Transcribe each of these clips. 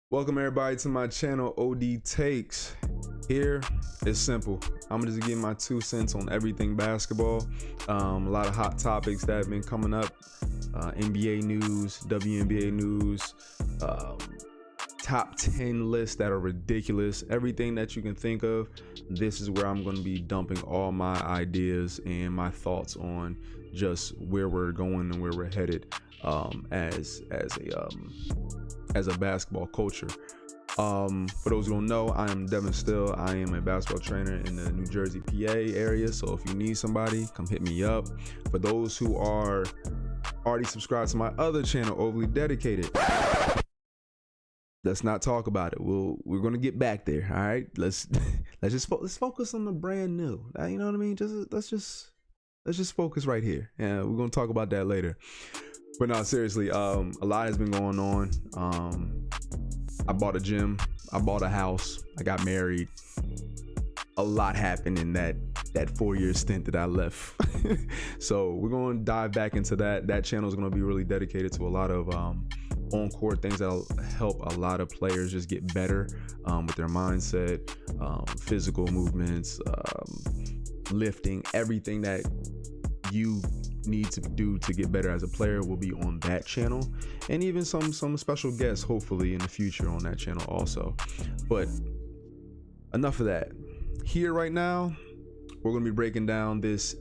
Welcome everybody to my channel, OD Takes. Here, it's simple. I'm just giving my 2 cents on everything basketball. A lot of hot topics that have been coming up. NBA news, WNBA news, top 10 lists that are ridiculous. Everything that you can think of. This is where I'm going to be dumping all my ideas and my thoughts on just where we're going and where we're headed as a basketball culture. For those who don't know, I am Devin Still. I am a basketball trainer in the New Jersey, PA area. So if you need somebody, come hit me up. For those who are already subscribed to my other channel, Overly Dedicated, let's not talk about it. We're gonna get back there. All right, let's focus on the brand new. You know what I mean? Let's just focus right here. Yeah, we're gonna talk about that later. But no, seriously, a lot has been going on. I bought a gym, I bought a house, I got married. A lot happened in that 4-year stint that I left. So we're going to dive back into that. That channel is going to be really dedicated to a lot of on-court things that'll help a lot of players just get better with their mindset, physical movements, lifting, everything that you need to do to get better as a player will be on that channel, and even some special guests hopefully in the future on that channel also. But enough of that. Here right now we're going to be breaking down this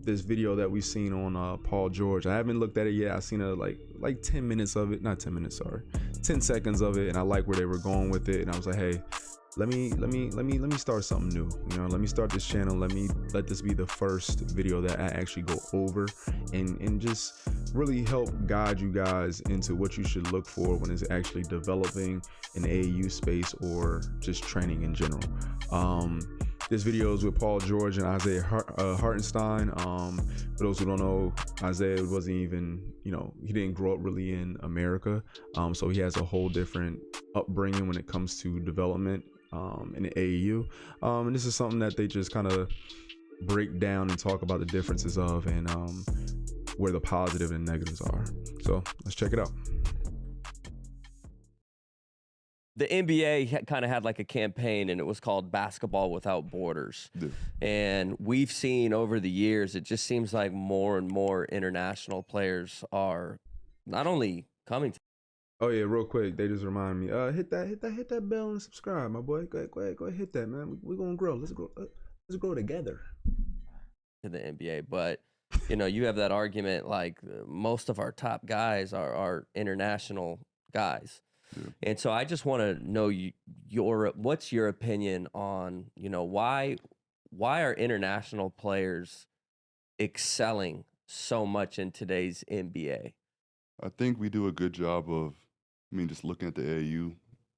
video that we've seen on Paul George. I haven't looked at it yet. I've seen like 10 minutes of it, not 10 minutes, sorry, 10 seconds of it, and I like where they were going with it, and I was like, hey, let me start something new. You know, let me start this channel. Let this be the first video that I actually go over and just really help guide you guys into what you should look for when it's actually developing in the AAU space or just training in general. This video is with Paul George and Isaiah Hartenstein. For those who don't know, Isaiah wasn't even, he didn't grow up really in America. So he has a whole different upbringing when it comes to development in the AAU. And this is something that they just kind of break down and talk about the differences of and where the positive and negatives are. So let's check it out. The NBA kind of had like a campaign, and it was called Basketball Without Borders. Yeah. And we've seen over the years, it just seems like more and more international players are not only coming to. Oh yeah, real quick, they just remind me, hit that bell and subscribe, my boy. Go ahead, hit that, man. We're gonna grow. Let's grow together. To the NBA, but you have that argument like most of our top guys are international guys. Yeah. And so I just want to know what's your opinion on, why are international players excelling so much in today's NBA? I think we do a good job of, just looking at the AAU,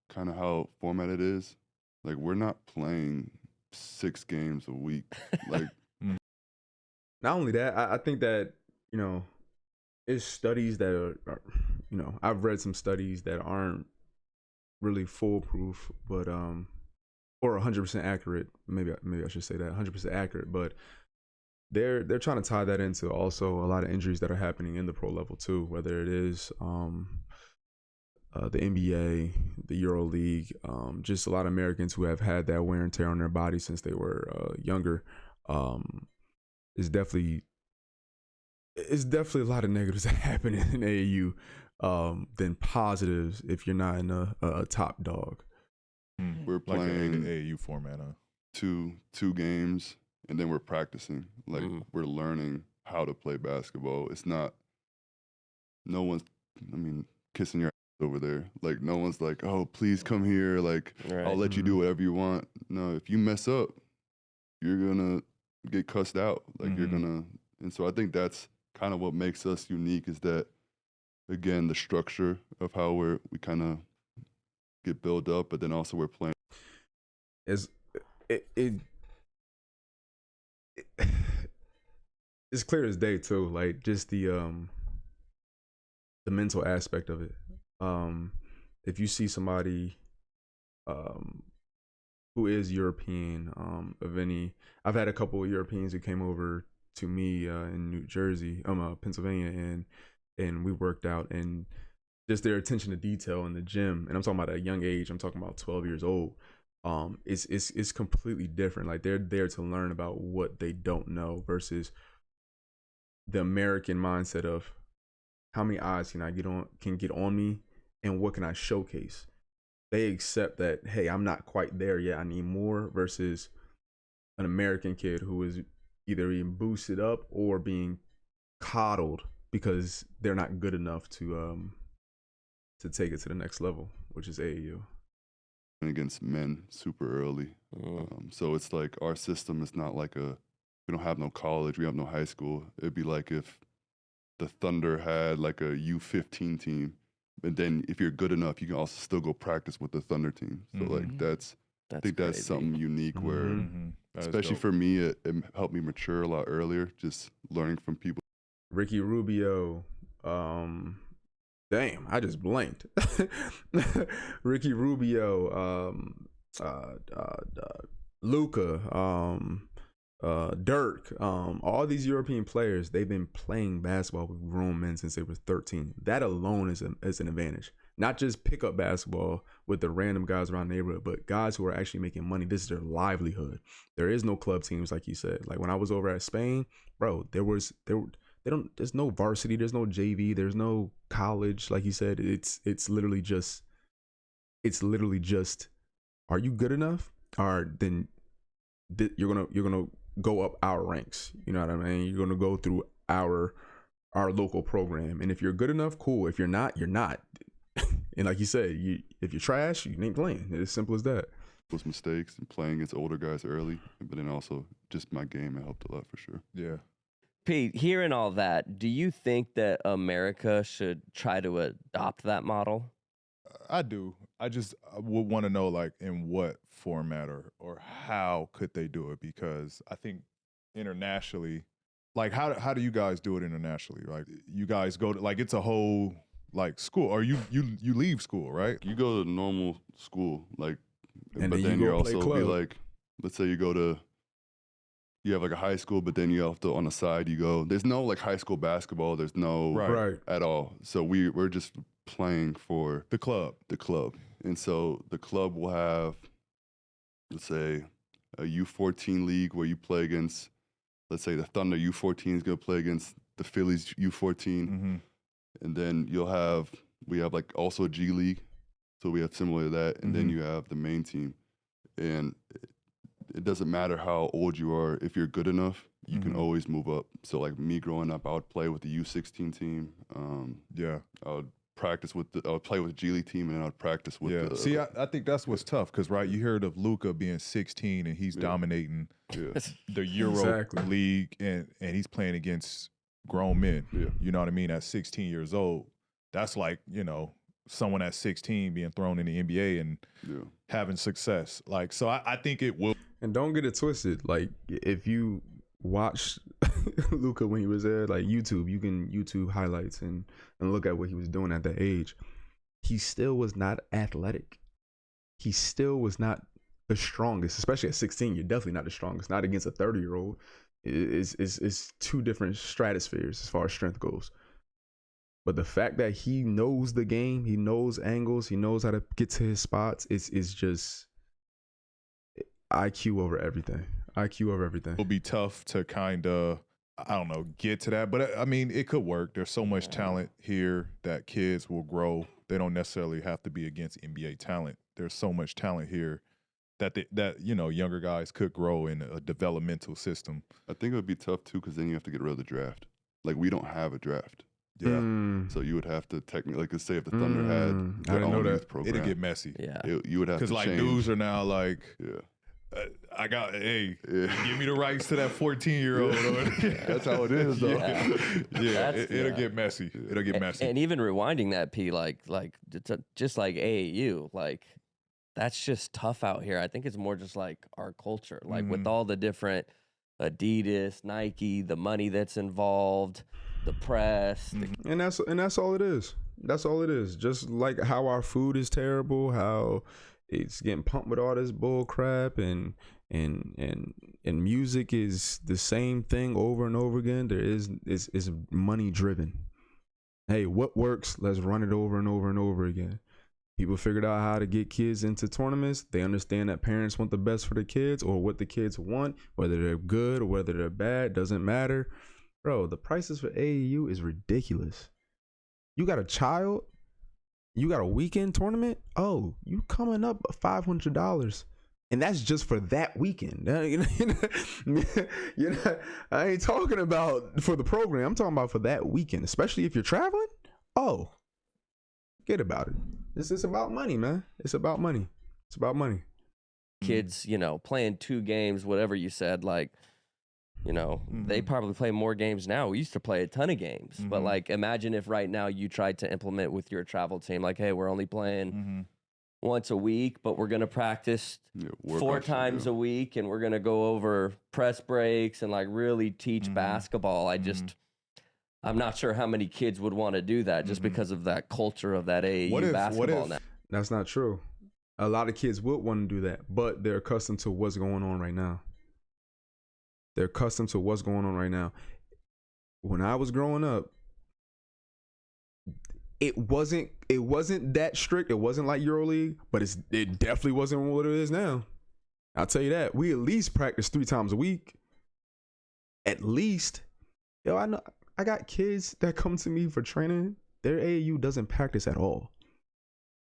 kind of how formatted it is. Like, we're not playing 6 games a week. Like, not only that, I think that, it's studies that are I've read some studies that aren't really foolproof, but or 100% accurate. Maybe I should say that 100% accurate, but they're trying to tie that into also a lot of injuries that are happening in the pro level too, whether it is the NBA, the Euro League, just a lot of Americans who have had that wear and tear on their body since they were younger. It's definitely a lot of negatives that happen in AAU than positives if you're not in a top dog. We're playing like AAU format, huh? two games, and then we're practicing. Like, we're learning how to play basketball. It's not, no one's, kissing your ass over there. Like, no one's like, oh, please come here. Like, right. I'll let you do whatever you want. No, if you mess up, you're gonna get cussed out. Like, you're gonna, and so I think that's kind of what makes us unique, is that, again, the structure of how we kind of get built up, but then also we're playing. It's clear as day too. Like, just the mental aspect of it. If you see somebody who is European, I've had a couple of Europeans who came over to me in New Jersey, Pennsylvania, and we worked out, and just their attention to detail in the gym, and I'm talking about at a young age. I'm talking about 12 years old. It's completely different. Like they're there to learn about what they don't know versus the American mindset of how many eyes can get on me, and what can I showcase. They accept that, hey, I'm not quite there yet, I need more, versus an American kid who is either being boosted up or being coddled because they're not good enough to take it to the next level, which is AAU. Against men super early. So it's like our system is not like we don't have no college, we have no high school. It'd be like if the Thunder had like a U15 team, and then if you're good enough, you can also still go practice with the Thunder team. So like I think that's crazy. something unique where, especially for me, it helped me mature a lot earlier, just learning from people. Ricky Rubio, damn, I just blanked. Ricky Rubio, Luka, Dirk, all these European players, they've been playing basketball with grown men since they were 13. That alone is an advantage. Not just pickup basketball with the random guys around the neighborhood, but guys who are actually making money. This is their livelihood. There is no club teams, like you said. Like when I was over at Spain, bro, there's no varsity, there's no JV, there's no college. Like you said, it's literally just, are you good enough? Or then you're gonna go up our ranks. You know what I mean? You're gonna go through our local program, and if you're good enough, cool. If you're not, you're not. And like you said, if you're trash, you ain't playing. It's as simple as that. Those mistakes and playing against older guys early, but then also just my game, it helped a lot for sure. Yeah. Pete, hearing all that, do you think that America should try to adopt that model? I do. I would want to know, like, in what format or how could they do it? Because I think internationally, like, how do you guys do it internationally? Like, you guys go to, like, it's a whole, like, school, or you leave school, right? You go to normal school, like, And but then then you you're go play also be club. like, let's say you have like a high school, but then you have to, on the side, there's no like high school basketball, there's no Right. at all. So we're just playing for The club. And so the club will have, let's say, a U14 league where you play against, let's say the Thunder U14 is going to play against the Phillies U14. Mm-hmm. And then we have like also a G League. So we have similar to that. And then you have the main team. And it doesn't matter how old you are. If you're good enough, you can always move up. So like me growing up, I would play with the U16 team. I would I would play with the G League team, and then I would practice with the... See, I think that's what's tough, because, right, you heard of Luka being 16 and he's dominating the Euro League, and he's playing against grown men. Yeah. You know what I mean? At 16 years old, that's like, someone at 16 being thrown in the NBA and having success. Like, so I think it will. And don't get it twisted. Like, if you watch Luka when he was there, like YouTube, you can YouTube highlights and look at what he was doing at that age. He still was not athletic. He still was not the strongest, especially at 16. You're definitely not the strongest. Not against a 30-year-old. It's two different stratospheres as far as strength goes. But the fact that he knows the game, he knows angles, he knows how to get to his spots, is just IQ over everything. IQ over everything. It'll be tough to kind of, I don't know, get to that. But I mean, it could work. There's so much talent here that kids will grow. They don't necessarily have to be against NBA talent. There's so much talent here that younger guys could grow in a developmental system. I think it would be tough too, because then you have to get rid of the draft. Like, we don't have a draft. Yeah. So you would have to technically, like, let's say if the Thunder had their I didn't own know youth that. program, It'd get messy. Yeah. You would have to Because, like, change. dudes are now like, I got, give me the rights to that 14-year-old. That's how it is, though. It'll get messy. It'll get messy. And even rewinding that, P, like just like AAU, like that's just tough out here. I think it's more just like our culture, like with all the different Adidas, Nike, the money that's involved, the press. And that's all it is. That's all it is. Just like how our food is terrible, how it's getting pumped with all this bull crap, and music is the same thing over and over again. There is money driven. Hey, what works? Let's run it over and over and over again. People figured out how to get kids into tournaments. They understand that parents want the best for the kids, or what the kids want, whether they're good or whether they're bad, doesn't matter. Bro, the prices for AAU is ridiculous. You got a child, you got a weekend tournament. Oh, you coming up $500, and that's just for that weekend. I ain't talking about for the program. I'm talking about for that weekend, especially if you're traveling. Oh, forget about it. It's about money, man. It's about money. It's about money. Kids, playing 2 games, whatever you said, like, they probably play more games now. We used to play a ton of games, but like, imagine if right now you tried to implement with your travel team, like, hey, we're only playing once a week, but we're going to practice 4 times a week, and we're going to go over press breaks and like really teach basketball. I'm not sure how many kids would want to do that just because of that culture of that AAU basketball now. That's not true. A lot of kids would want to do that, but they're accustomed to what's going on right now. When I was growing up, it wasn't that strict. It wasn't like EuroLeague, but it definitely wasn't what it is now. I'll tell you that. We at least practice 3 times a week. At least. Yo, I know I got kids that come to me for training. Their AAU doesn't practice at all.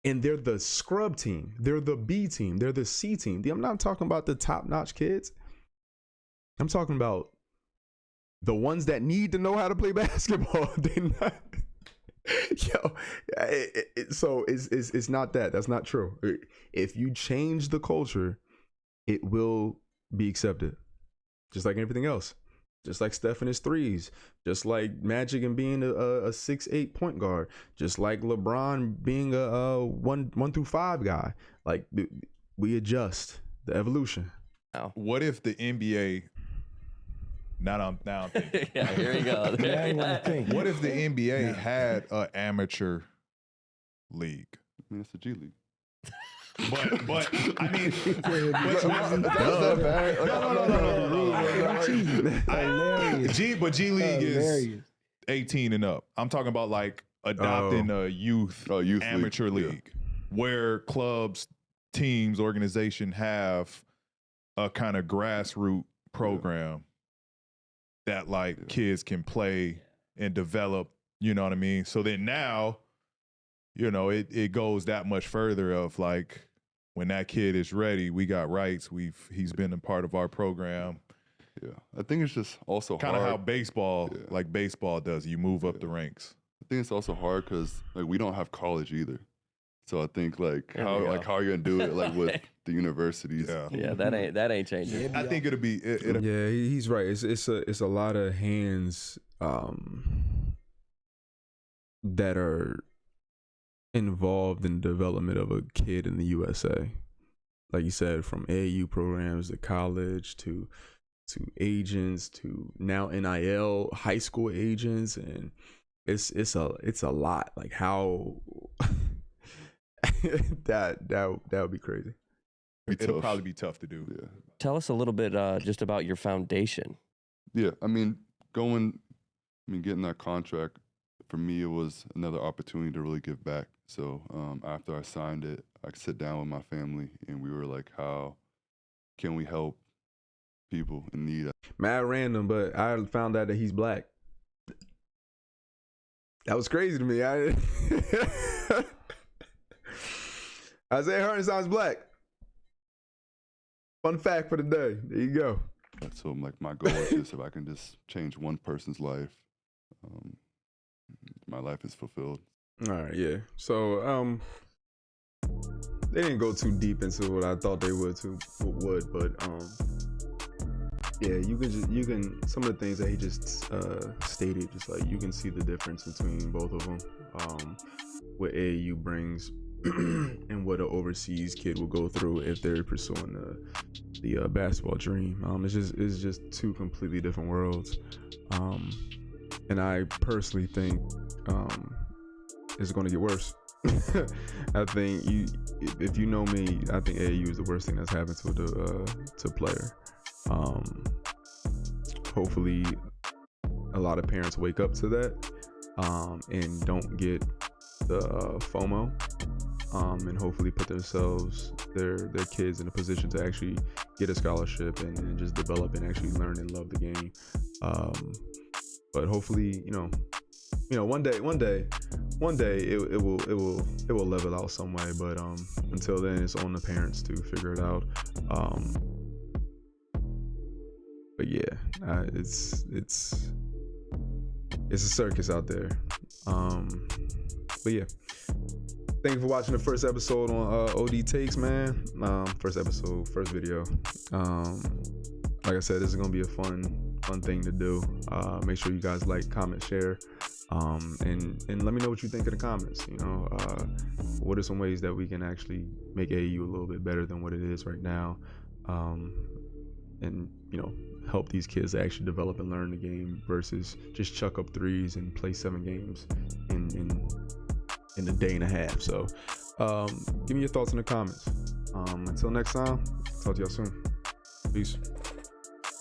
And they're the scrub team. They're the B team. They're the C team. I'm not talking about the top-notch kids. I'm talking about the ones that need to know how to play basketball. They're not. Yo, so it's not that. That's not true. If you change the culture, it will be accepted. Just like everything else. Just like Steph and his threes, just like Magic and being a 6'8" point guard, just like LeBron being a 1 through 5 guy. Like, we adjust the evolution. What if the NBA? Now I'm thinking. Yeah, here we go. What if the NBA had an amateur league? I mean, it's the G League. But I mean, no. G League is 18 and up. I'm talking about like adopting a youth amateur league where clubs, teams, organization have a kind of grassroots program that like kids can play and develop. You know what I mean? So then now, it goes that much further of like, when that kid is ready, we got rights. He's been a part of our program. Yeah, I think it's just also kind of how baseball, like baseball does. You move up the ranks. I think it's also hard because like we don't have college either. So I think how are you gonna do it like with the universities? Yeah, that ain't changing. I think it'll be. Yeah, he's right. It's a lot of hands that are involved in the development of a kid in the USA. Like you said, from AAU programs to college to agents to now NIL, high school agents, and it's a lot. Like how that would be crazy. It'll probably be tough to do. Yeah. Tell us a little bit just about your foundation. Yeah, getting that contract, for me, it was another opportunity to really give back. So after I signed it, I could sit down with my family, and we were like, how can we help people in need? Mad random, but I found out that he's black. That was crazy to me. Isaiah Hartenstein's black. Fun fact for the day. There you go. So my goal is just if I can just change one person's life, my life is fulfilled. All right, yeah. So they didn't go too deep into what I thought they would, but yeah, you can some of the things that he just stated, just like you can see the difference between both of them, what AAU brings and what an overseas kid will go through if they're pursuing the basketball dream. It's just 2 completely different worlds, and I personally think it's going to get worse. I think if you know me, I think AAU is the worst thing that's happened to a player. Hopefully a lot of parents wake up to that, and don't get the FOMO, and hopefully put their kids in a position to actually get a scholarship and just develop and actually learn and love the game. But hopefully, one day it will level out some way. But until then, it's on the parents to figure it out. But yeah, it's a circus out there. But yeah, thank you for watching the first episode on OD Takes, man. First episode, first video. Like I said, this is gonna be a fun thing to do. Make sure you guys like, comment, share, and let me know what you think in the comments. What are some ways that we can actually make AAU a little bit better than what it is right now, and help these kids actually develop and learn the game versus just chuck up threes and play 7 games in a day and a half. So give me your thoughts in the comments. Until next time, talk to y'all soon. Peace.